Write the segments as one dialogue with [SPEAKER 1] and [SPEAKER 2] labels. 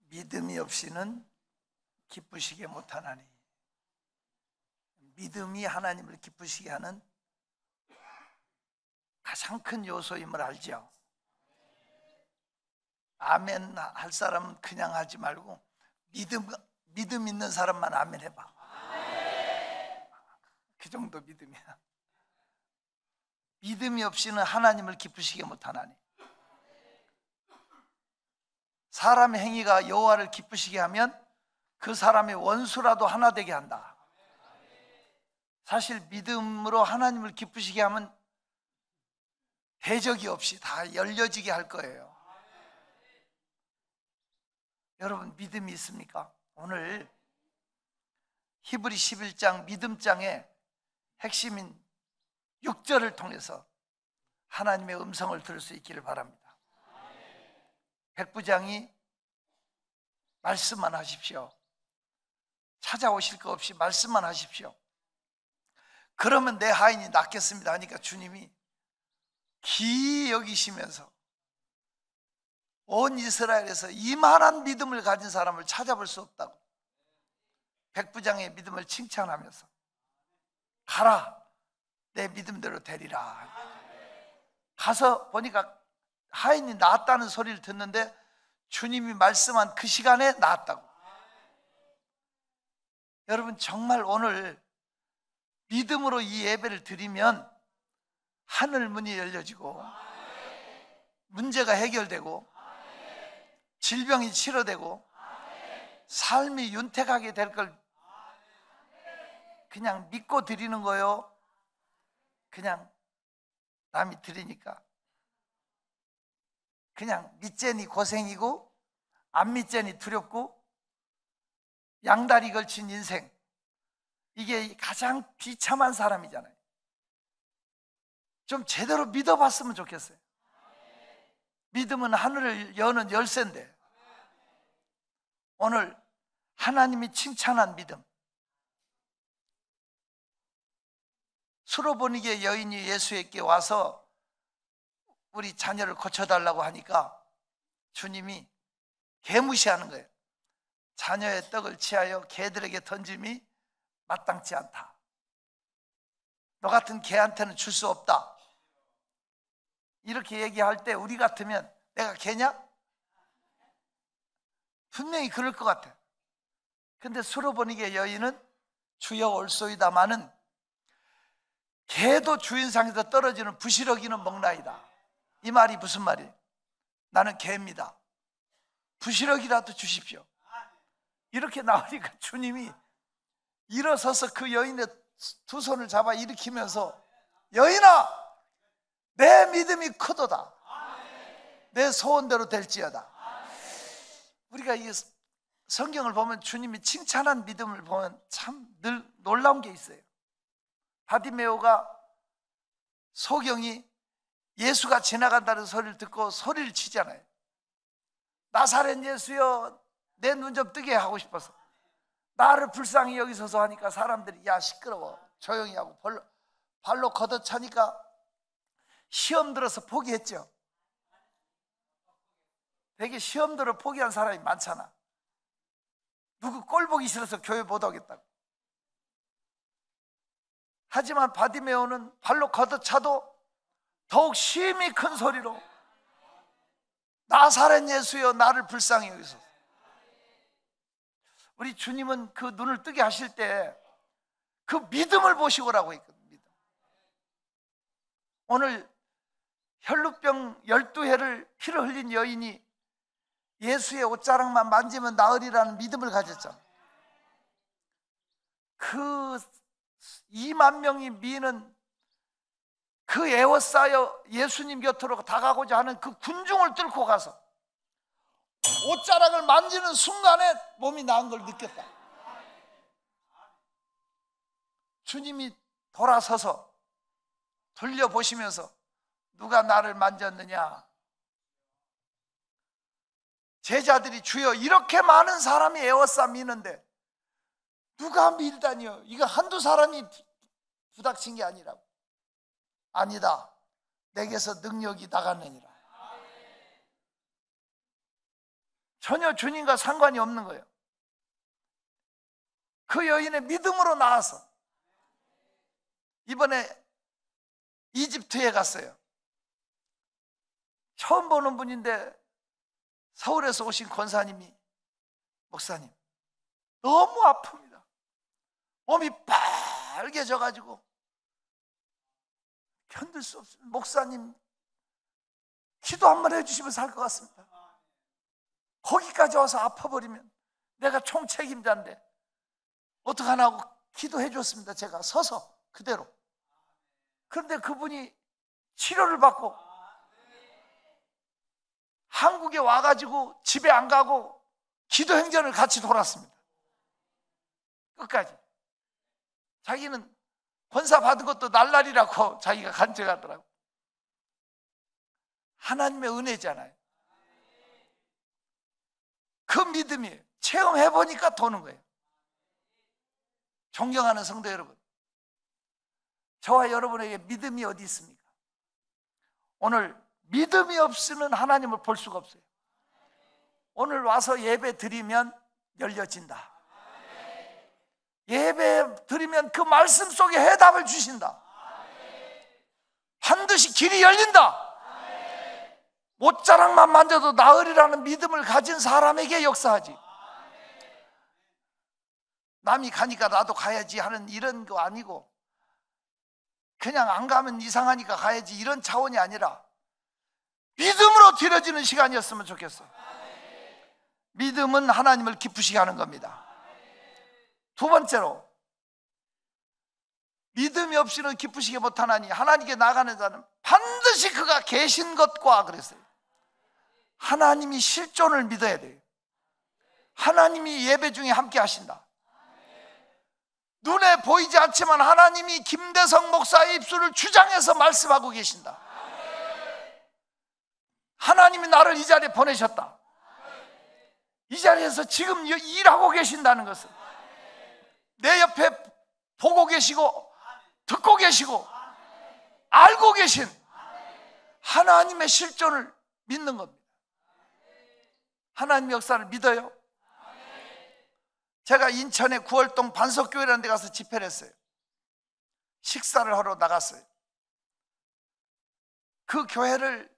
[SPEAKER 1] 믿음이 없이는 기쁘시게 못하나니. 믿음이 하나님을 기쁘시게 하는 가장 큰 요소임을 알죠. 아멘 할 사람은 그냥 하지 말고 믿음 있는 사람만 아멘 해봐. 그 정도 믿음이야. 믿음이 없이는 하나님을 기쁘시게 못하나니. 사람의 행위가 여호와를 기쁘시게 하면 그 사람의 원수라도 하나 되게 한다. 사실 믿음으로 하나님을 기쁘시게 하면 대적이 없이 다 열려지게 할 거예요. 여러분 믿음이 있습니까? 오늘 히브리 11장 믿음장의 핵심인 6절을 통해서 하나님의 음성을 들을 수 있기를 바랍니다. 백부장이 말씀만 하십시오. 찾아오실 거 없이 말씀만 하십시오. 그러면 내 하인이 낫겠습니다 하니까 주님이 기이 여기시면서 온 이스라엘에서 이만한 믿음을 가진 사람을 찾아볼 수 없다고 백부장의 믿음을 칭찬하면서 가라, 내 믿음대로 되리라. 가서 보니까 하인이 나았다는 소리를 듣는데 주님이 말씀한 그 시간에 나았다고. 여러분 정말 오늘 믿음으로 이 예배를 드리면 하늘 문이 열려지고 문제가 해결되고 질병이 치료되고 삶이 윤택하게 될 걸 그냥 믿고 드리는 거요. 그냥 남이 드리니까 그냥 믿자니 고생이고 안 믿자니 두렵고 양다리 걸친 인생, 이게 가장 비참한 사람이잖아요. 좀 제대로 믿어봤으면 좋겠어요. 믿음은 하늘을 여는 열쇠인데 오늘 하나님이 칭찬한 믿음. 수로보니게 여인이 예수에게 와서 우리 자녀를 고쳐달라고 하니까 주님이 개무시하는 거예요. 자녀의 떡을 취하여 개들에게 던짐이 마땅치 않다. 너 같은 개한테는 줄 수 없다. 이렇게 얘기할 때 우리 같으면 내가 개냐? 분명히 그럴 것 같아. 근데 수로보니게 여인은 주여 올소이다마는 개도 주인상에서 떨어지는 부시러기는 먹나이다. 이 말이 무슨 말이에요? 나는 개입니다. 부시러기라도 주십시오. 이렇게 나오니까 주님이 일어서서 그 여인의 두 손을 잡아 일으키면서 여인아, 내 믿음이 크도다. 내 소원대로 될지어다. 우리가 이 성경을 보면 주님이 칭찬한 믿음을 보면 참 늘 놀라운 게 있어요. 바디메오가 소경이 예수가 지나간다는 소리를 듣고 소리를 치잖아요. 나사렛 예수여, 내 눈 좀 뜨게 하고 싶어서 나를 불쌍히 여기소서 하니까 사람들이 야 시끄러워 조용히 하고 발로 걷어차니까 시험 들어서 포기했죠. 되게 시험 들어 포기한 사람이 많잖아. 누구 꼴 보기 싫어서 교회 못 오겠다고. 하지만 바디메오는 발로 걷어차도 더욱 심히 큰 소리로 나사렛 예수여, 나를 불쌍히 여기소서. 우리 주님은 그 눈을 뜨게 하실 때 그 믿음을 보시고라고 했거든요. 오늘 혈루병 12회를 피를 흘린 여인이 예수의 옷자락만 만지면 나으리라는 믿음을 가졌죠. 그 2만 명이 미는 그 에워싸여 예수님 곁으로 다가고자 하는 그 군중을 뚫고 가서 옷자락을 만지는 순간에 몸이 나은 걸 느꼈다. 주님이 돌아서서 돌려보시면서 누가 나를 만졌느냐? 제자들이 주여 이렇게 많은 사람이 에워싸 미는데 누가 밀다니요? 이거 한두 사람이 부닥친 게 아니라고. 아니다, 내게서 능력이 나갔느니라. 전혀 주님과 상관이 없는 거예요. 그 여인의 믿음으로 나와서 이번에 이집트에 갔어요. 처음 보는 분인데 서울에서 오신 권사님이, 목사님 너무 아픕니다. 몸이 빨개져가지고 견딜 수 없습니다. 목사님 기도 한번 해주시면 살 것 같습니다. 거기까지 와서 아파버리면 내가 총책임자인데 어떡하나 하고 기도해 줬습니다. 제가 서서 그대로. 그런데 그분이 치료를 받고 한국에 와가지고 집에 안 가고 기도 행전을 같이 돌았습니다. 끝까지. 자기는 권사 받은 것도 날라리라고 자기가 간증하더라고. 하나님의 은혜잖아요. 그 믿음이 체험해보니까 도는 거예요. 존경하는 성도 여러분, 저와 여러분에게 믿음이 어디 있습니까? 오늘 믿음이 없으면 하나님을 볼 수가 없어요. 오늘 와서 예배 드리면 열려진다. 예배 드리면 그 말씀 속에 해답을 주신다. 반드시 길이 열린다. 못자락만 만져도 나으리라는 믿음을 가진 사람에게 역사하지. 남이 가니까 나도 가야지 하는 이런 거 아니고, 그냥 안 가면 이상하니까 가야지 이런 차원이 아니라 믿음으로 드려지는 시간이었으면 좋겠어요. 믿음은 하나님을 기쁘시게 하는 겁니다. 두 번째로, 믿음이 없이는 기쁘시게 못하나니 하나님께 나가는 자는 반드시 그가 계신 것과 그랬어요. 하나님이 실존을 믿어야 돼요. 하나님이 예배 중에 함께 하신다. 눈에 보이지 않지만 하나님이 김대성 목사의 입술을 주장해서 말씀하고 계신다. 하나님이 나를 이 자리에 보내셨다. 이 자리에서 지금 일하고 계신다는 것은 내 옆에 보고 계시고 듣고 계시고 알고 계신 하나님의 실존을 믿는 겁니다. 하나님의 역사를 믿어요? 제가 인천의 구월동 반석교회라는 데 가서 집회를 했어요. 식사를 하러 나갔어요. 그 교회를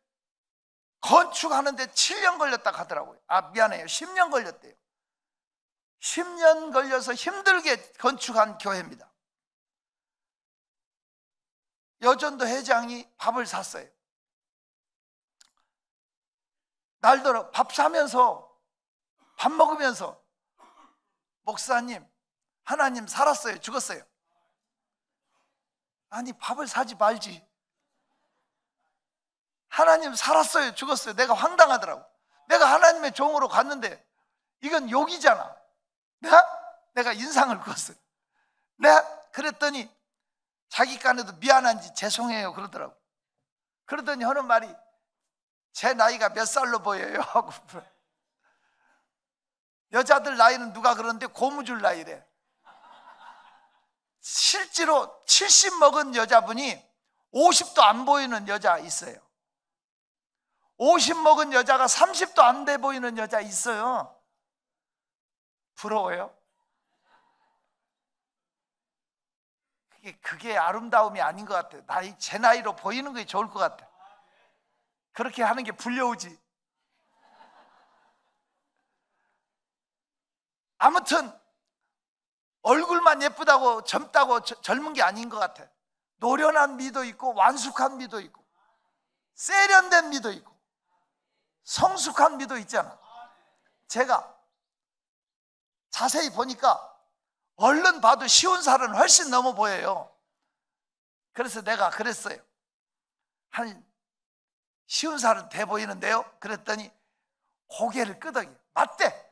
[SPEAKER 1] 건축하는데 7년 걸렸다 하더라고요. 미안해요, 10년 걸렸대요. 10년 걸려서 힘들게 건축한 교회입니다. 여전도 회장이 밥을 샀어요. 날더러 밥 사면서, 밥 먹으면서, 목사님, 하나님 살았어요, 죽었어요? 아니, 밥을 사지 말지. 하나님 살았어요, 죽었어요? 내가 황당하더라고. 내가 하나님의 종으로 갔는데 이건 욕이잖아. 내가 인상을 그었어요. 그랬더니 자기 깐에도 미안한지 죄송해요 그러더라고. 그러더니 하는 말이, 제 나이가 몇 살로 보여요? 하고. 여자들 나이는 누가 그러는데 고무줄 나이래. 실제로 70 먹은 여자분이 50도 안 보이는 여자 있어요. 50 먹은 여자가 30도 안 돼 보이는 여자 있어요. 부러워요? 그게 아름다움이 아닌 것 같아요. 제 나이로 보이는 게 좋을 것 같아요. 그렇게 하는 게 불려오지. 아무튼 얼굴만 예쁘다고 젊다고 젊은 게 아닌 것 같아요. 노련한 미도 있고 완숙한 미도 있고 세련된 미도 있고 성숙한 미도 있잖아. 제가 자세히 보니까 얼른 봐도 쉬운 살은 훨씬 넘어 보여요. 그래서 내가 그랬어요. 한 쉬운 살은 돼 보이는데요? 그랬더니 고개를 끄덕여. 맞대.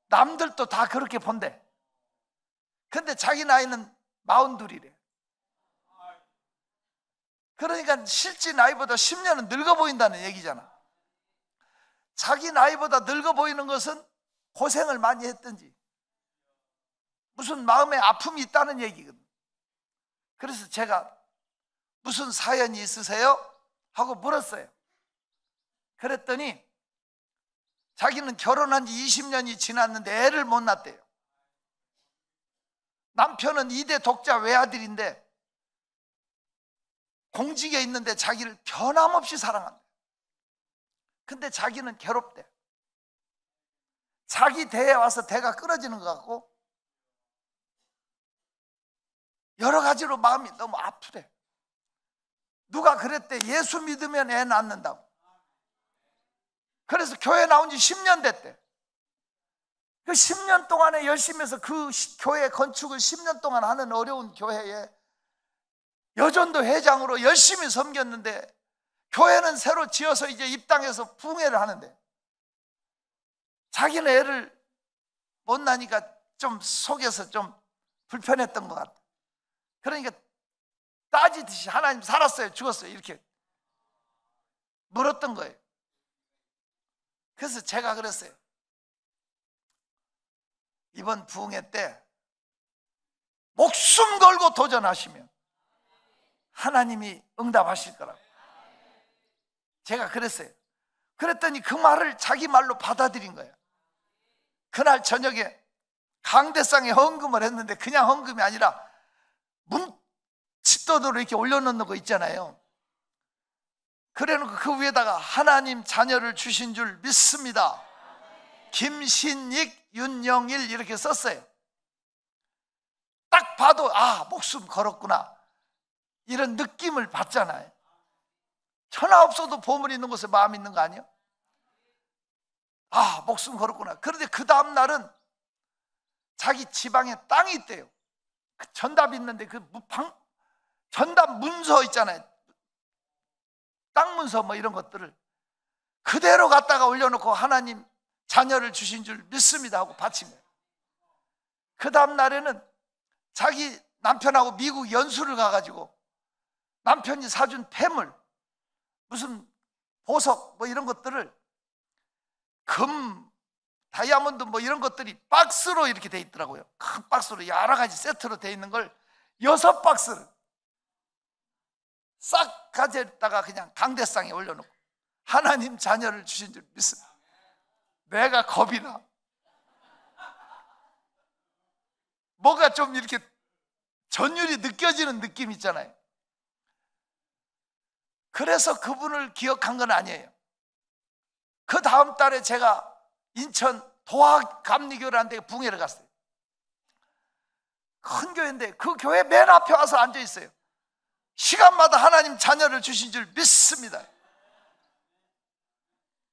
[SPEAKER 1] 남들도 다 그렇게 본대. 근데 자기 나이는 42이래. 그러니까 실제 나이보다 10년은 늙어 보인다는 얘기잖아. 자기 나이보다 늙어 보이는 것은 고생을 많이 했든지 무슨 마음에 아픔이 있다는 얘기거든. 그래서 제가 무슨 사연이 있으세요? 하고 물었어요. 그랬더니 자기는 결혼한 지 20년이 지났는데 애를 못 낳았대요. 남편은 2대 독자 외아들인데 공직에 있는데 자기를 변함없이 사랑한대. 근데 자기는 괴롭대. 자기 대에 와서 대가 끊어지는 것 같고 여러 가지로 마음이 너무 아프대. 누가 그랬대. 예수 믿으면 애 낳는다고. 그래서 교회 나온 지 10년 됐대. 그 10년 동안에 열심히 해서 그 교회 건축을 10년 동안 하는 어려운 교회에 여전도 회장으로 열심히 섬겼는데 교회는 새로 지어서 이제 입당해서 부흥회를 하는데 자기는 애를 못 낳으니까 좀 속에서 좀 불편했던 것 같아. 그러니까 따지듯이 하나님 살았어요 죽었어요 이렇게 물었던 거예요. 그래서 제가 그랬어요. 이번 부흥회 때 목숨 걸고 도전하시면 하나님이 응답하실 거라고 제가 그랬어요. 그랬더니 그 말을 자기 말로 받아들인 거예요. 그날 저녁에 강대상에 헌금을 했는데 그냥 헌금이 아니라 문칫도로 이렇게 올려놓는 거 있잖아요. 그래놓고 그 위에다가 하나님 자녀를 주신 줄 믿습니다. 김신익, 윤영일 이렇게 썼어요. 딱 봐도 아 목숨 걸었구나 이런 느낌을 받잖아요. 천하 없어도 보물 있는 곳에 마음 있는 거 아니에요? 아 목숨 걸었구나. 그런데 그 다음 날은 자기 지방에 땅이 있대요. 그 전답이 있는데 그 전답 문서 있잖아요. 땅 문서 뭐 이런 것들을 그대로 갖다가 올려놓고 하나님 자녀를 주신 줄 믿습니다 하고 바친 거예요. 그 다음 날에는 자기 남편하고 미국 연수를 가가지고 남편이 사준 폐물 무슨 보석 뭐 이런 것들을 금, 다이아몬드 뭐 이런 것들이 박스로 이렇게 돼 있더라고요. 큰 박스로 여러 가지 세트로 돼 있는 걸 6박스를 싹 가져다가 그냥 강대상에 올려놓고 하나님 자녀를 주신 줄 믿습니다. 내가 겁이 나. 뭐가 좀 이렇게 전율이 느껴지는 느낌 있잖아요. 그래서 그분을 기억한 건 아니에요. 그 다음 달에 제가 인천 도화감리교라는 데 붕해를 갔어요. 큰 교회인데 그 교회 맨 앞에 와서 앉아 있어요. 시간마다 하나님 자녀를 주신 줄 믿습니다.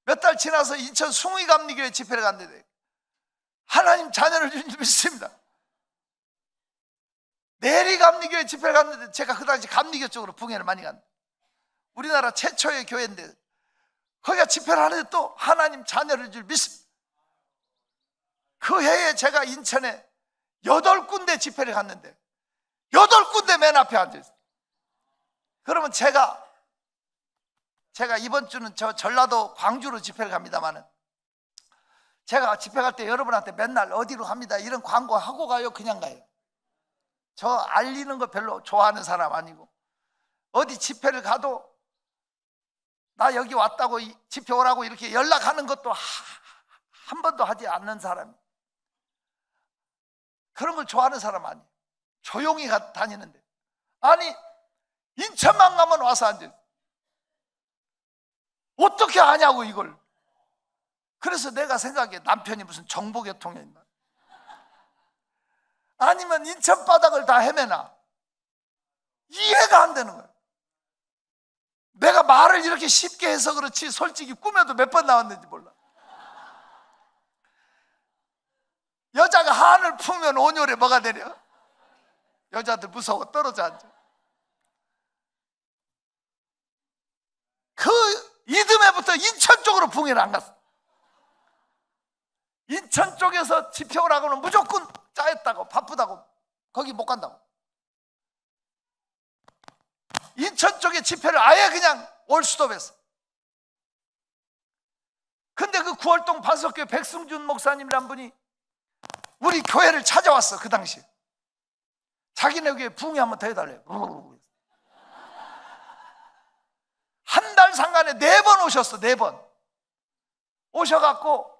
[SPEAKER 1] 몇 달 지나서 인천 숭의감리교회 집회를 갔는데 하나님 자녀를 주신 줄 믿습니다. 내리감리교회 집회를 갔는데 제가 그 당시 감리교 쪽으로 붕해를 많이 갔는데 우리나라 최초의 교회인데 거기가 집회를 하는데 또 하나님 자녀를 줄 믿습니다. 그 해에 제가 인천에 8군데 집회를 갔는데 8군데 맨 앞에 앉아있어요. 그러면 제가 이번 주는 저 전라도 광주로 집회를 갑니다만은 제가 집회 갈 때 여러분한테 맨날 어디로 갑니다 이런 광고 하고 가요 그냥 가요? 저 알리는 거 별로 좋아하는 사람 아니고 어디 집회를 가도 나 여기 왔다고 집회 오라고 이렇게 연락하는 것도 한 번도 하지 않는 사람, 그런 걸 좋아하는 사람 아니에요. 조용히 다니는데 아니 인천만 가면 와서 앉아. 어떻게 아냐고 이걸. 그래서 내가 생각해 남편이 무슨 정보교통이었나 아니면 인천 바닥을 다 헤매나 이해가 안 되는 거예요. 내가 말을 이렇게 쉽게 해서 그렇지 솔직히 꿈에도 몇 번 나왔는지 몰라. 여자가 한을 품으면 온열에 뭐가 되려? 여자들 무서워 떨어져 앉아. 그 이듬해부터 인천 쪽으로 붕해를 안 갔어. 인천 쪽에서 집회 오라고는 무조건 짜였다고 바쁘다고 거기 못 간다고. 인천 쪽에 집회를 아예 그냥 올 수도 없었어. 근데 그 구월동 반석교회 백승준 목사님이란 분이 우리 교회를 찾아왔어. 그 당시에 자기네 교회 부흥회 한번 더 해달래요. 한 달 상간에 4번 오셨어. 4번 오셔갖고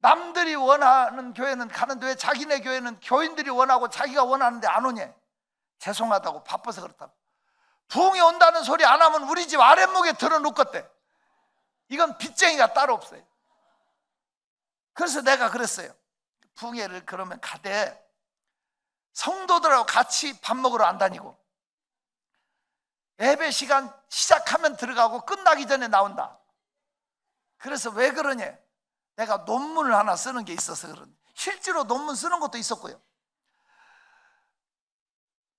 [SPEAKER 1] 남들이 원하는 교회는 가는데 왜 자기네 교회는 교인들이 원하고 자기가 원하는데 안 오냐? 죄송하다고, 바빠서 그렇다고. 부흥이 온다는 소리 안 하면 우리 집 아랫목에 들어놓겠대. 이건 빚쟁이가 따로 없어요. 그래서 내가 그랬어요. 부흥회를 그러면 가되 성도들하고 같이 밥 먹으러 안 다니고 예배 시간 시작하면 들어가고 끝나기 전에 나온다. 그래서 왜 그러냐? 내가 논문을 하나 쓰는 게 있어서 그러네. 실제로 논문 쓰는 것도 있었고요.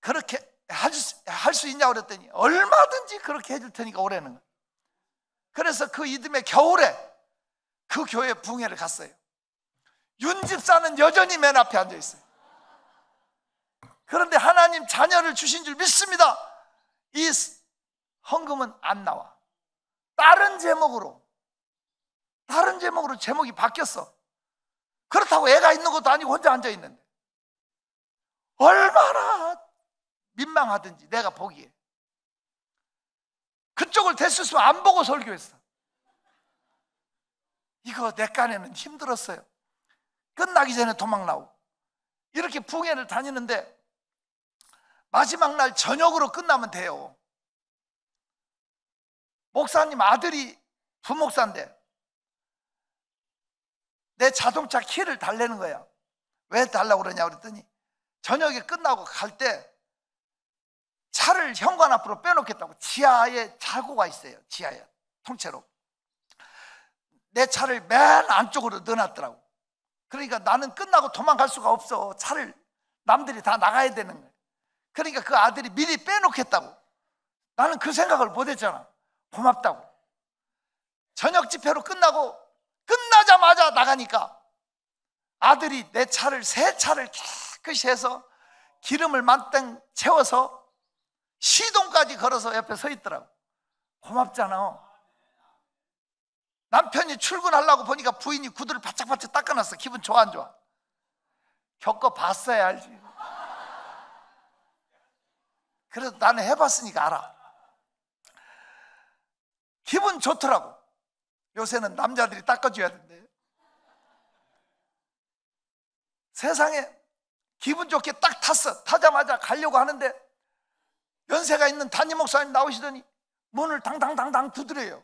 [SPEAKER 1] 그렇게 할 수 있냐고 그랬더니 얼마든지 그렇게 해줄 테니까 오라는 거예요. 그래서 그 이듬해 겨울에 그 교회 부흥회를 갔어요. 윤 집사는 여전히 맨 앞에 앉아 있어요. 그런데 하나님 자녀를 주신 줄 믿습니다. 이 헌금은 안 나와. 다른 제목으로 제목이 바뀌었어. 그렇다고 애가 있는 것도 아니고 혼자 앉아 있는데 얼마나 민망하든지 내가 보기에 그쪽을 됐었으면 안 보고 설교했어. 이거 내 깐에는 힘들었어요. 끝나기 전에 도망 나오고 이렇게 부흥회를 다니는데 마지막 날 저녁으로 끝나면 돼요. 목사님 아들이 부목사인데 내 자동차 키를 달라는 거야. 왜 달라고 그러냐고 그랬더니 저녁에 끝나고 갈 때 차를 현관 앞으로 빼놓겠다고. 지하에 차고가 있어요. 지하에 통째로 내 차를 맨 안쪽으로 넣어놨더라고. 그러니까 나는 끝나고 도망갈 수가 없어. 차를 남들이 다 나가야 되는 거야. 그러니까 그 아들이 미리 빼놓겠다고. 나는 그 생각을 못했잖아. 고맙다고. 저녁 집회로 끝나자마자 나가니까 아들이 내 차를, 새 차를 깨끗이 해서 기름을 만땅 채워서 시동까지 걸어서 옆에 서 있더라고. 고맙잖아. 남편이 출근하려고 보니까 부인이 구두를 바짝바짝 닦아놨어. 기분 좋아 안 좋아? 겪어봤어야 알지. 그래서 나는 해봤으니까 알아. 기분 좋더라고. 요새는 남자들이 닦아줘야 된대. 세상에 기분 좋게 딱 탔어. 타자마자 가려고 하는데 연세가 있는 담임 목사님 나오시더니 문을 당당당당 두드려요.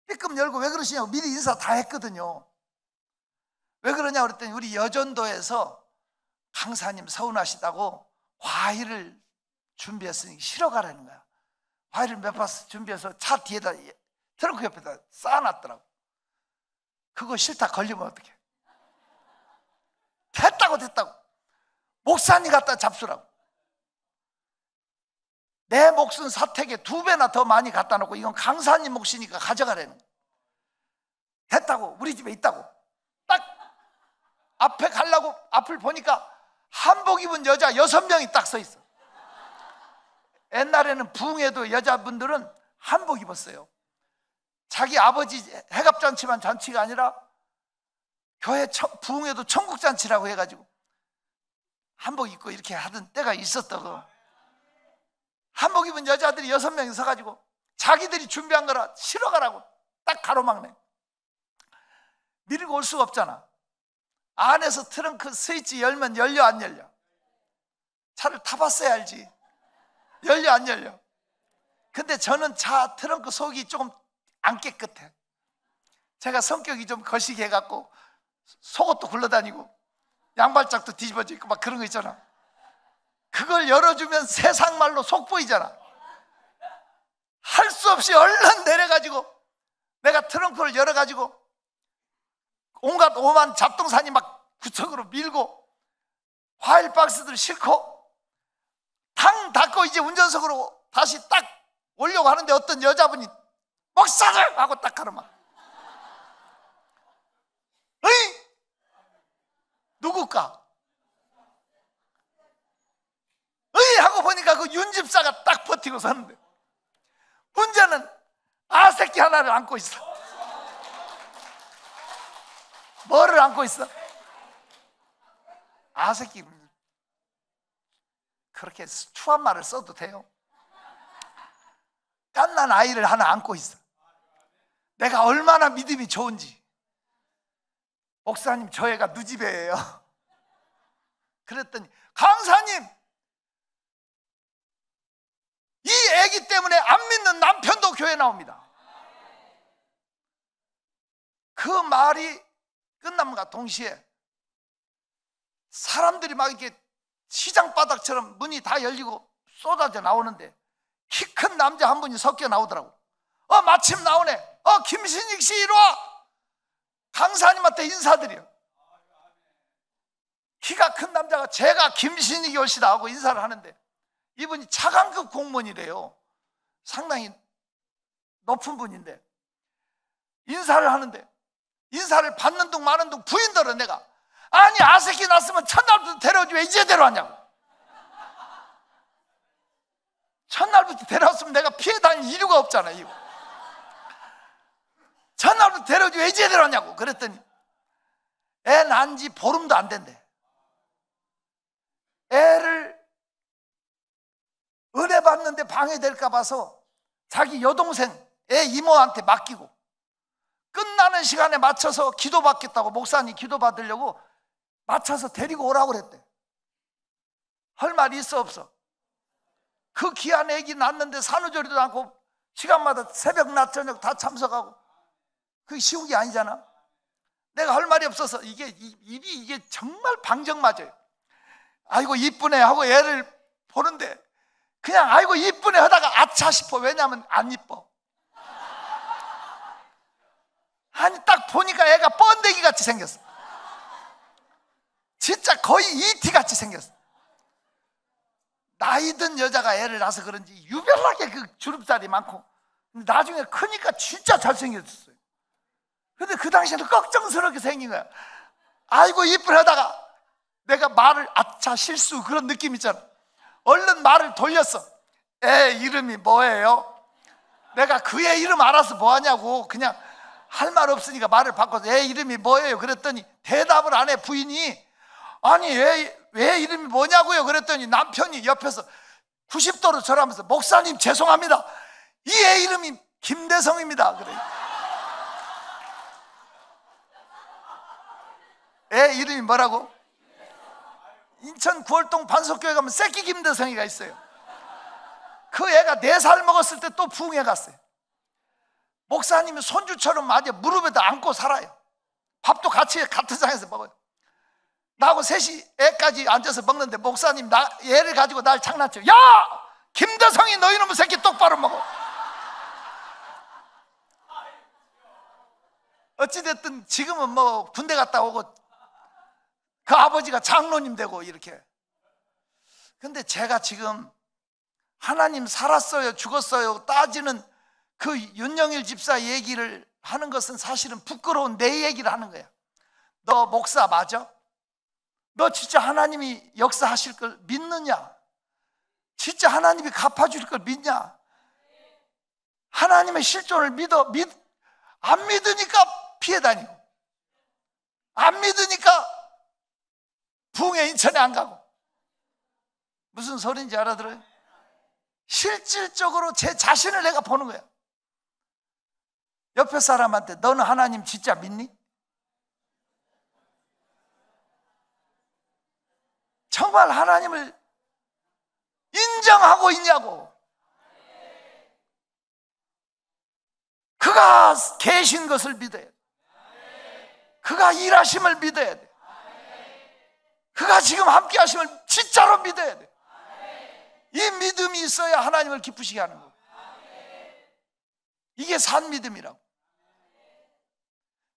[SPEAKER 1] 삐끔 열고 왜 그러시냐고 미리 인사 다 했거든요. 왜 그러냐고 그랬더니 우리 여전도에서 강사님 서운하시다고 과일을 준비했으니 쉬러 가라는 거야. 과일을 몇 파스 준비해서 차 뒤에다 트렁크 옆에다 쌓아놨더라고. 그거 싫다 걸리면 어떡해. 됐다고 목사님 갖다 잡수라고. 내 몫은 사택에 2배나 더 많이 갖다 놓고 이건 강사님 몫이니까 가져가라는 거야. 됐다고. 우리 집에 있다고. 딱 앞에 가려고 앞을 보니까 한복 입은 여자 6명이 딱 서 있어. 옛날에는 부흥회도 여자분들은 한복 입었어요. 자기 아버지 해갑잔치만 잔치가 아니라 교회 부흥회도 천국잔치라고 해가지고 한복 입고 이렇게 하던 때가 있었다고. 한복 입은 여자들이 6명이 서가지고 자기들이 준비한 거라 쉬러 가라고 딱 가로막네. 밀고 올 수가 없잖아. 안에서 트렁크 스위치 열면 열려 안 열려? 차를 타봤어야 알지. 열려 안 열려? 근데 저는 차 트렁크 속이 조금 안 깨끗해. 제가 성격이 좀 거시기 해갖고 속옷도 굴러다니고 양발짝도 뒤집어져 있고 막 그런 거 있잖아. 그걸 열어주면 세상 말로 속 보이잖아. 할 수 없이 얼른 내려가지고 내가 트렁크를 열어가지고 온갖 오만 잡동사니 막 구석으로 밀고 과일 박스들 싣고 탕 닫고 이제 운전석으로 다시 딱 오려고 하는데 어떤 여자분이 목사님! 하고 딱 가로막. 어이? 누굴까? 어이? 하고 보니까 그 윤집사가 딱 버티고 서는데 문제는 아새끼 하나를 안고 있어. 뭐를 안고 있어? 아새끼. 그렇게 추한 말을 써도 돼요? 갓난 아이를 하나 안고 있어. 내가 얼마나 믿음이 좋은지. 목사님 저 애가 누지배예요. 그랬더니 강사님, 이 애기 때문에 안 믿는 남편도 교회 나옵니다. 그 말이 끝남과 동시에 사람들이 막 이렇게 시장 바닥처럼 문이 다 열리고 쏟아져 나오는데 키 큰 남자 한 분이 섞여 나오더라고. 마침 나오네. 김신익 씨 이리 와. 강사님한테 인사드려. 키가 큰 남자가 제가 김신익이 오시다 하고 인사를 하는데 이분이 차관급 공무원이래요. 상당히 높은 분인데 인사를 하는데 인사를 받는 둥 마는 둥 부인들은 내가 아니 아새끼 났으면 첫날부터 데려오지 왜 이제 데려왔냐고. 첫날부터 데려왔으면 내가 피해 다닐 이유가 없잖아. 이거 첫날부터 데려오지 왜 이제 데려왔냐고. 그랬더니 애 난 지 보름도 안 된대. 애를 은혜 받는데 방해될까 봐서 자기 여동생 애 이모한테 맡기고 끝나는 시간에 맞춰서 기도 받겠다고 목사님 기도 받으려고 맞춰서 데리고 오라고 그랬대. 할 말이 있어 없어? 그 귀한 애기 낳는데 산후조리도 않고 시간마다 새벽 낮 저녁 다 참석하고 그게 쉬운 게 아니잖아. 내가 할 말이 없어서 이게 정말 방정 맞아요. 아이고 이쁘네 하고 애를 보는데 그냥 아이고 이쁘네 하다가 아차 싶어. 왜냐하면 안 이뻐. 아니 딱 보니까 애가 번데기 같이 생겼어. 진짜 거의 E.T. 같이 생겼어. 나이 든 여자가 애를 낳아서 그런지 유별나게 그 주름살이 많고 나중에 크니까 진짜 잘생겼어요. 근데 그 당시에는 걱정스럽게 생긴 거야. 아이고 이쁘네 하다가 내가 말을 아차 실수 그런 느낌 있잖아. 얼른 말을 돌렸어. 애 이름이 뭐예요? 내가 그 애 이름 알아서 뭐하냐고. 그냥 할 말 없으니까 말을 바꿔서 애 이름이 뭐예요? 그랬더니 대답을 안 해. 부인이 아니 애 이름이 뭐냐고요? 그랬더니 남편이 옆에서 90도로 절하면서 목사님 죄송합니다. 이 애 이름이 김대성입니다. 그래. 애 이름이 뭐라고? 인천 구월동 반석교회 가면 새끼 김대성이가 있어요. 그 애가 4살 먹었을 때 또 부흥회 갔어요. 목사님이 손주처럼 아주 무릎에다 안고 살아요. 밥도 같이 같은 장에서 먹어요. 나하고 셋이 애까지 앉아서 먹는데 목사님 얘를 가지고 날 장난쳐. 야! 김대성이 너 이놈의 새끼 똑바로 먹어. 어찌됐든 지금은 뭐 군대 갔다 오고 그 아버지가 장로님 되고 이렇게. 근데 제가 지금 하나님 살았어요 죽었어요 따지는 그 윤영일 집사 얘기를 하는 것은 사실은 부끄러운 내 얘기를 하는 거야. 너 목사 맞아? 너 진짜 하나님이 역사하실 걸 믿느냐? 진짜 하나님이 갚아줄 걸 믿냐? 하나님의 실존을 안 믿으니까 피해 다니고 안 믿으니까 부흥회 인천에 안 가고. 무슨 소리인지 알아들어요? 실질적으로 제 자신을 내가 보는 거야. 옆에 사람한테 너는 하나님 진짜 믿니? 정말 하나님을 인정하고 있냐고. 그가 계신 것을 믿어야 돼. 그가 일하심을 믿어야 돼. 그가 지금 함께 하심을 진짜로 믿어야 돼. 이 믿음이 있어야 하나님을 기쁘시게 하는 거예요. 이게 산 믿음이라고.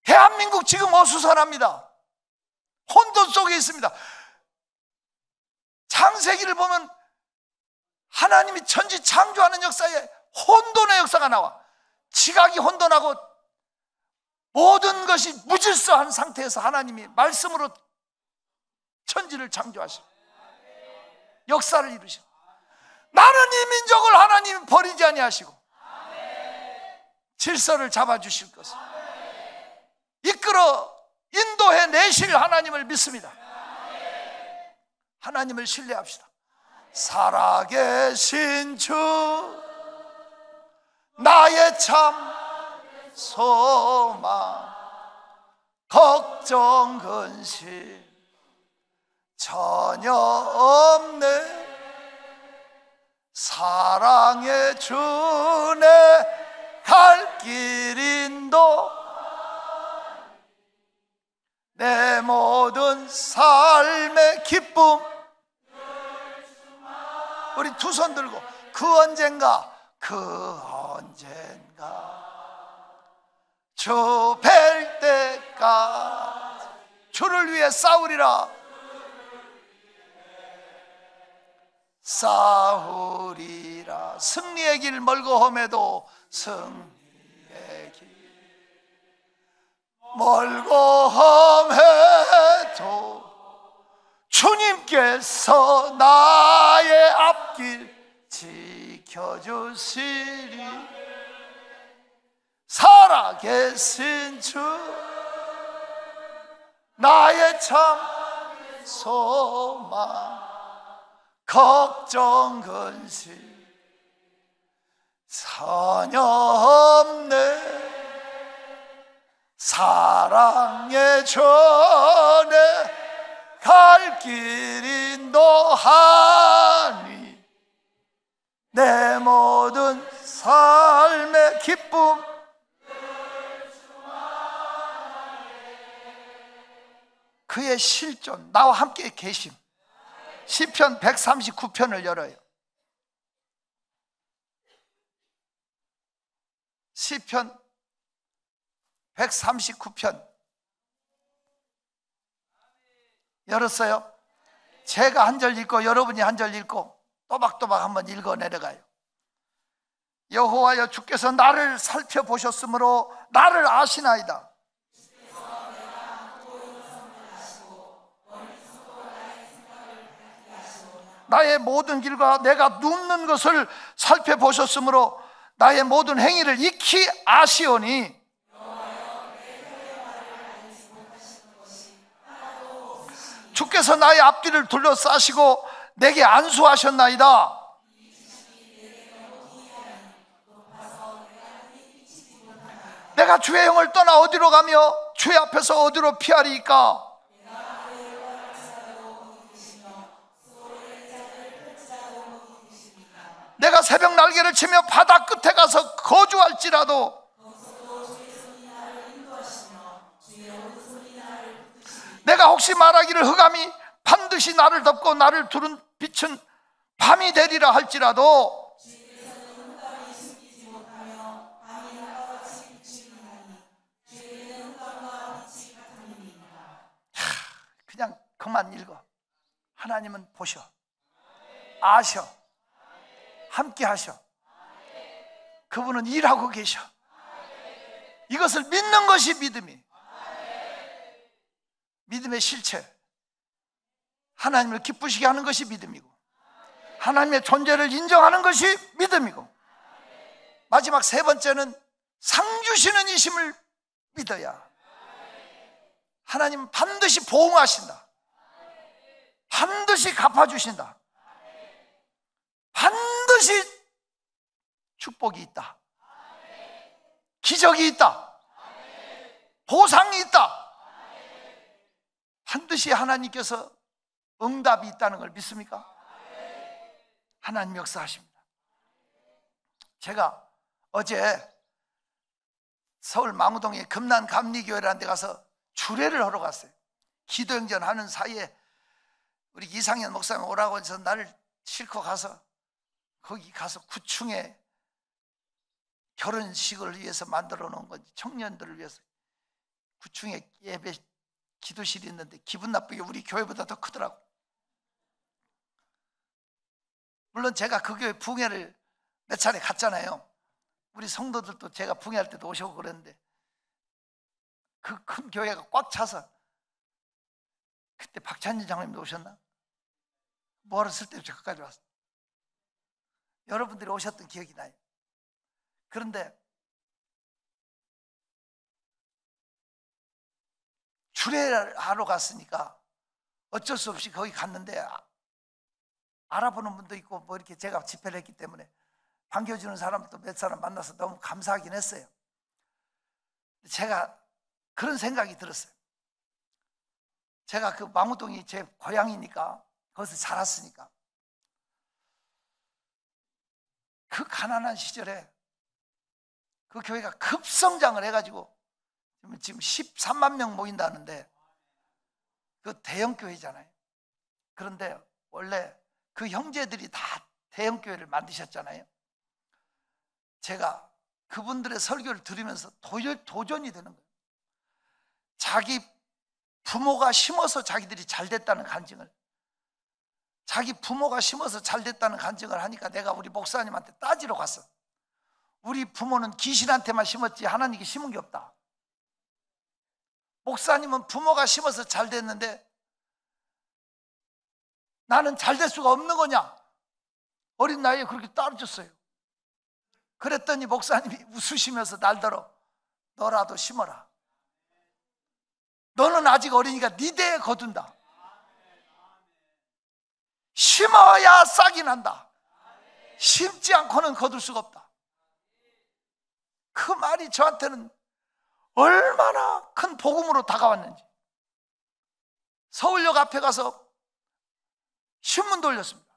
[SPEAKER 1] 대한민국 지금 어수선합니다. 혼돈 속에 있습니다. 창세기를 보면 하나님이 천지 창조하는 역사에 혼돈의 역사가 나와. 지각이 혼돈하고 모든 것이 무질서한 상태에서 하나님이 말씀으로 천지를 창조하시고 역사를 이루시고 나는 이 민족을 하나님이 버리지 아니하시고 질서를 잡아주실 것을 이끌어 인도해 내실 하나님을 믿습니다. 하나님을 신뢰합시다. 살아계신 주 나의 참 소망 걱정 근심 전혀 없네. 사랑의 주네 갈 길 인도 내 모든 삶의 기쁨. 우리 두 손 들고 그 언젠가 주 뵐 때까지 주를 위해 싸우리라. 싸우리라. 승리의 길 멀고 험해도 승리의 길 멀고 험해도 주님께서 나의 앞길 지켜주시리. 살아계신 주 나의 참 소망 걱정 근심 전혀 없네. 사랑의 전에 갈 길 인도하니 내 모든 삶의 기쁨. 그의 실존 나와 함께 계심. 시편 139편을 열어요. 시편 139편 열었어요? 제가 한 절 읽고 여러분이 한 절 읽고 또박또박 한번 읽어 내려가요. 여호와여 주께서 나를 살펴보셨으므로 나를 아시나이다. 나의 모든 길과 내가 눕는 것을 살펴보셨으므로 나의 모든 행위를 익히 아시오니 주께서 나의 앞뒤를 둘러싸시고 내게 안수하셨나이다. 내가 주의 영을 떠나 어디로 가며 주의 앞에서 어디로 피하리이까? 내가 새벽 날개를 치며 바다 끝에 가서 거주할지라도 내가 혹시 말하기를 흑암이 반드시 나를 덮고 나를 두른 빛은 밤이 되리라 할지라도 그냥 그만 읽어. 하나님은 보셔, 아셔, 함께 하셔. 그분은 일하고 계셔. 이것을 믿는 것이 믿음이. 믿음의 실체. 하나님을 기쁘시게 하는 것이 믿음이고 하나님의 존재를 인정하는 것이 믿음이고 마지막 세 번째는 상 주시는 이심을 믿어야. 하나님은 반드시 보응하신다. 반드시 갚아주신다. 반드시 축복이 있다. 기적이 있다. 보상이 있다. 반드시 하나님께서 응답이 있다는 걸 믿습니까? 하나님 역사하십니다. 제가 어제 서울 망우동에 금난감리교회라는 데 가서 주례를 하러 갔어요. 기도행전 하는 사이에 우리 이상현 목사님 오라고 해서 나를 싣고 가서 거기 가서 9층에 결혼식을 위해서 만들어 놓은 건지 청년들을 위해서 9층에 예배 기도실이 있는데 기분 나쁘게 우리 교회보다 더 크더라고. 물론 제가 그 교회 부흥회를 몇 차례 갔잖아요. 우리 성도들도 제가 부흥회할 때도 오시고 그랬는데 그 큰 교회가 꽉 차서 그때 박찬진 장로님도 오셨나? 뭐하러 쓸데없이 거기까지 왔어. 여러분들이 오셨던 기억이 나요. 그런데 주례를 하러 갔으니까 어쩔 수 없이 거기 갔는데 알아보는 분도 있고 뭐 이렇게 제가 집회를 했기 때문에 반겨주는 사람도 몇 사람 만나서 너무 감사하긴 했어요. 제가 그런 생각이 들었어요. 제가 그 망우동이 제 고향이니까 거기서 자랐으니까 그 가난한 시절에 그 교회가 급성장을 해가지고 지금 13만 명 모인다는데 그 대형 교회잖아요. 그런데 원래 그 형제들이 다 대형 교회를 만드셨잖아요. 제가 그분들의 설교를 들으면서 도전이 되는 거예요. 자기 부모가 심어서 자기들이 잘 됐다는 간증을, 자기 부모가 심어서 잘 됐다는 간증을 하니까 내가 우리 목사님한테 따지러 갔어. 우리 부모는 귀신한테만 심었지 하나님께 심은 게 없다. 목사님은 부모가 심어서 잘 됐는데 나는 잘 될 수가 없는 거냐? 어린 나이에 그렇게 따라줬어요. 그랬더니 목사님이 웃으시면서 날더러 너라도 심어라. 너는 아직 어리니까 네 대에 거둔다. 심어야 싹이 난다. 심지 않고는 거둘 수가 없다. 그 말이 저한테는 얼마나 큰 복음으로 다가왔는지. 서울역 앞에 가서 신문 돌렸습니다.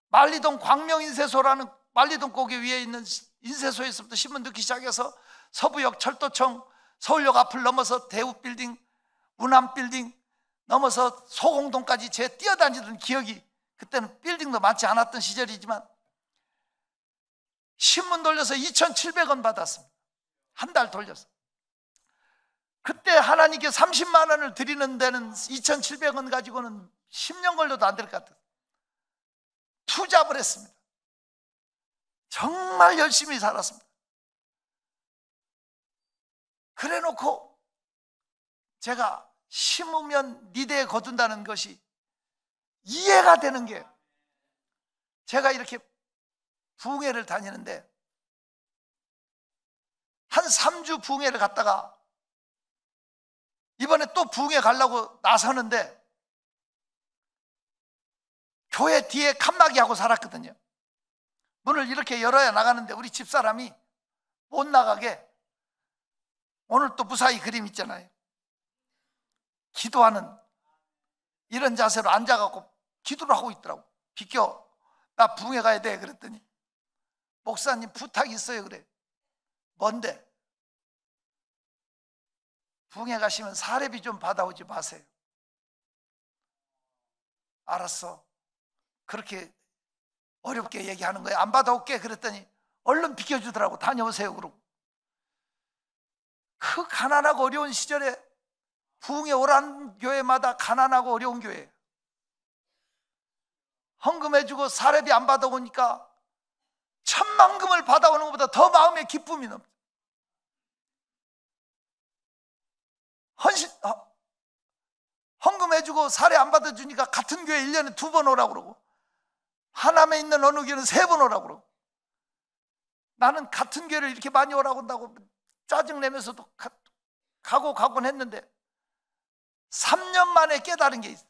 [SPEAKER 1] 만리동 광명인쇄소라는 만리동 고개 위에 있는 인쇄소에서부터 신문 넣기 시작해서 서부역 철도청, 서울역 앞을 넘어서 대우빌딩, 운암빌딩 넘어서 소공동까지 제 뛰어다니던 기억이, 그때는 빌딩도 많지 않았던 시절이지만 신문 돌려서 2,700원 받았습니다. 한 달 돌려서. 그때 하나님께 30만 원을 드리는 데는 2,700원 가지고는 10년 걸려도 안 될 것 같아요. 투잡을 했습니다. 정말 열심히 살았습니다. 그래 놓고 제가 심으면 네 대에 거둔다는 것이 이해가 되는 게, 제가 이렇게 부흥회를 다니는데 한 3주 부흥회를 갔다가 이번에 또 부흥회 가려고 나서는데 교회 뒤에 칸막이 하고 살았거든요. 문을 이렇게 열어야 나가는데 우리 집사람이 못 나가게, 오늘 또 무사히 그림 있잖아요. 기도하는 이런 자세로 앉아갖고 기도를 하고 있더라고. 비켜, 나 부흥회 가야 돼. 그랬더니 목사님 부탁이 있어요. 그래. 뭔데? 부흥회 가시면 사례비 좀 받아오지 마세요. 알았어. 그렇게 어렵게 얘기하는 거예요. 안 받아올게. 그랬더니 얼른 비켜주더라고. 다녀오세요. 그러고. 그 가난하고 어려운 시절에 부흥회 오란 교회마다 가난하고 어려운 교회예요. 헌금해주고 사례비 안 받아오니까 천만금을 받아오는 것보다 더 마음에 기쁨이 넘쳐. 헌금해주고 사례 안 받아주니까 같은 교회 1년에 2번 오라고 그러고, 하남에 있는 어느 교회는 3번 오라고 그러고, 나는 같은 교회를 이렇게 많이 오라고 한다고 짜증내면서도 가곤 했는데 3년 만에 깨달은 게 있어.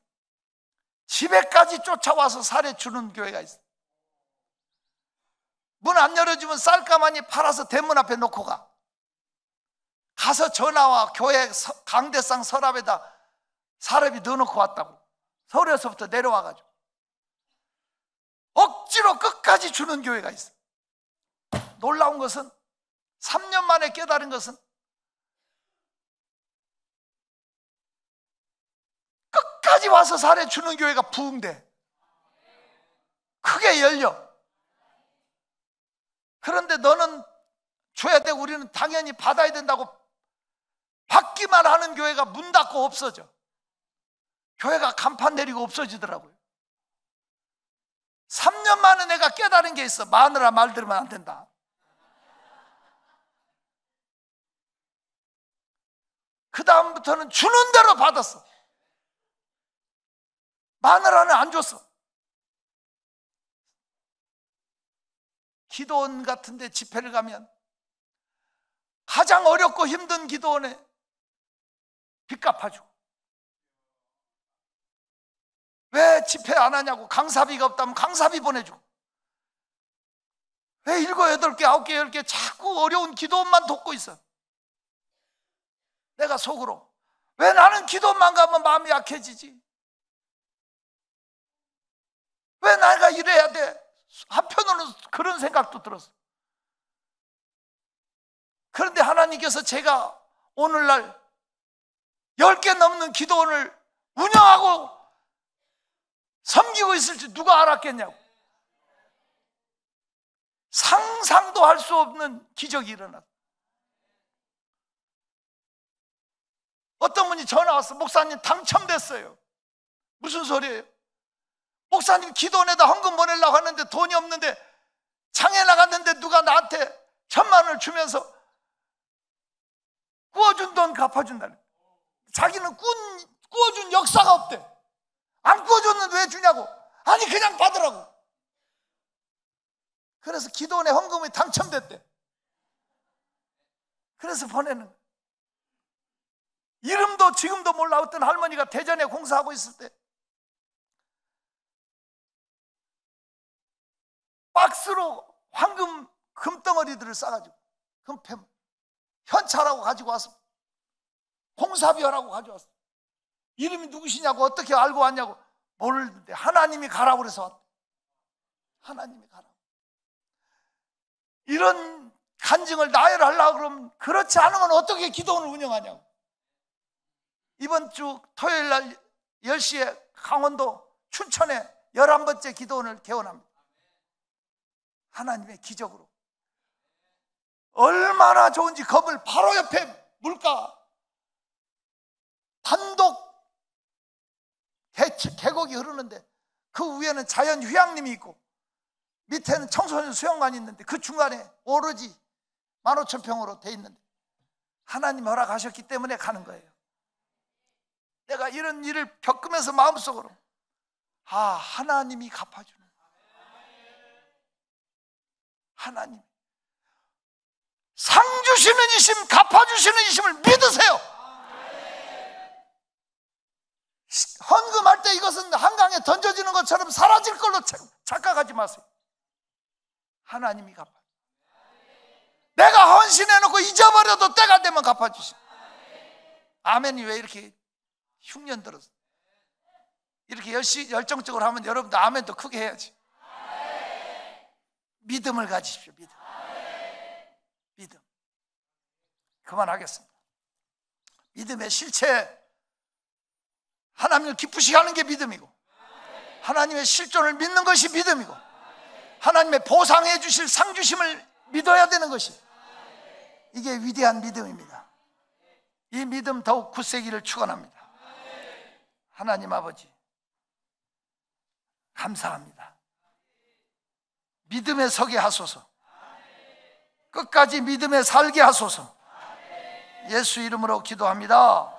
[SPEAKER 1] 집에까지 쫓아와서 사례 주는 교회가 있어. 문 안 열어주면 쌀가마니 팔아서 대문 앞에 놓고 가서 전화와 교회 강대상 서랍에다 사례비 넣어놓고 왔다고. 서울에서부터 내려와가지고 억지로 끝까지 주는 교회가 있어. 놀라운 것은, 3년 만에 깨달은 것은, 끝까지 와서 사례 주는 교회가 부흥돼. 크게 열려. 그런데 너는 줘야 돼, 우리는 당연히 받아야 된다고 받기만 하는 교회가 문 닫고 없어져. 교회가 간판 내리고 없어지더라고요. 3년 만에 내가 깨달은 게 있어. 마누라 말 들으면 안 된다. 그 다음부터는 주는 대로 받았어. 마누라는 안 줬어. 기도원 같은 데 집회를 가면 가장 어렵고 힘든 기도원에 빚 갚아주고, 왜 집회 안 하냐고, 강사비가 없다면 강사비 보내주고, 왜 7, 8개, 9개, 10개 자꾸 어려운 기도원만 돕고 있어. 내가 속으로 왜 나는 기도만 가면 마음이 약해지지? 왜 내가 이래야 돼? 한편으로는 그런 생각도 들었어. 그런데 하나님께서 제가 오늘날 10개 넘는 기도원을 운영하고 섬기고 있을지 누가 알았겠냐고. 상상도 할 수 없는 기적이 일어났어. 어떤 분이 전화 왔어. 목사님 당첨됐어요. 무슨 소리예요? 목사님 기도원에다 헌금 보내려고 하는데 돈이 없는데 장에 나갔는데 누가 나한테 1,000만 원을 주면서 구워준 돈 갚아준다. 자기는 구워준 역사가 없대. 안 구워줬는데 왜 주냐고. 아니 그냥 받으라고. 그래서 기도원에 헌금이 당첨됐대. 그래서 보내는 거야. 이름도 지금도 몰라. 어떤 할머니가 대전에 공사하고 있을 때 박스로 황금 금덩어리들을 싸가지고 금패 현찰하고 가지고 와서 공사비원하고 가져왔어. 이름이 누구시냐고 어떻게 알고 왔냐고. 모르는데 하나님이 가라고 그래서 왔대. 하나님이 가라고. 이런 간증을 나열하려고 그러면 그렇지 않으면 어떻게 기도원을 운영하냐고. 이번 주 토요일 날 10시에 강원도 춘천에 11번째 기도원을 개원합니다. 하나님의 기적으로. 얼마나 좋은지. 건물 바로 옆에 물가 단독 계곡이 흐르는데 그 위에는 자연 휴양림이 있고 밑에는 청소년 수영관이 있는데 그 중간에 오로지 15,000평으로 돼 있는데 하나님 허락하셨기 때문에 가는 거예요. 내가 이런 일을 겪으면서 마음속으로 하나님이 갚아주는, 하나님 상 주시는 이심, 갚아주시는 이심을 믿으세요. 헌금할 때 이것은 한강에 던져지는 것처럼 사라질 걸로 착각하지 마세요. 하나님이 갚아. 내가 헌신해놓고 잊어버려도 때가 되면 갚아주시. 아멘이 왜 이렇게 흉년 들었어? 이렇게 열정적으로 하면 여러분도 아멘도 크게 해야지. 믿음을 가지십시오. 믿음. 그만하겠습니다. 믿음의 실체, 하나님을 기쁘시게 하는 게 믿음이고, 하나님의 실존을 믿는 것이 믿음이고, 하나님의 보상해 주실 상 주심을 믿어야 되는 것이, 이게 위대한 믿음입니다. 이 믿음 더욱 굳세기를 축원합니다. 하나님 아버지 감사합니다. 믿음에 서게 하소서. 끝까지 믿음에 살게 하소서. 예수 이름으로 기도합니다.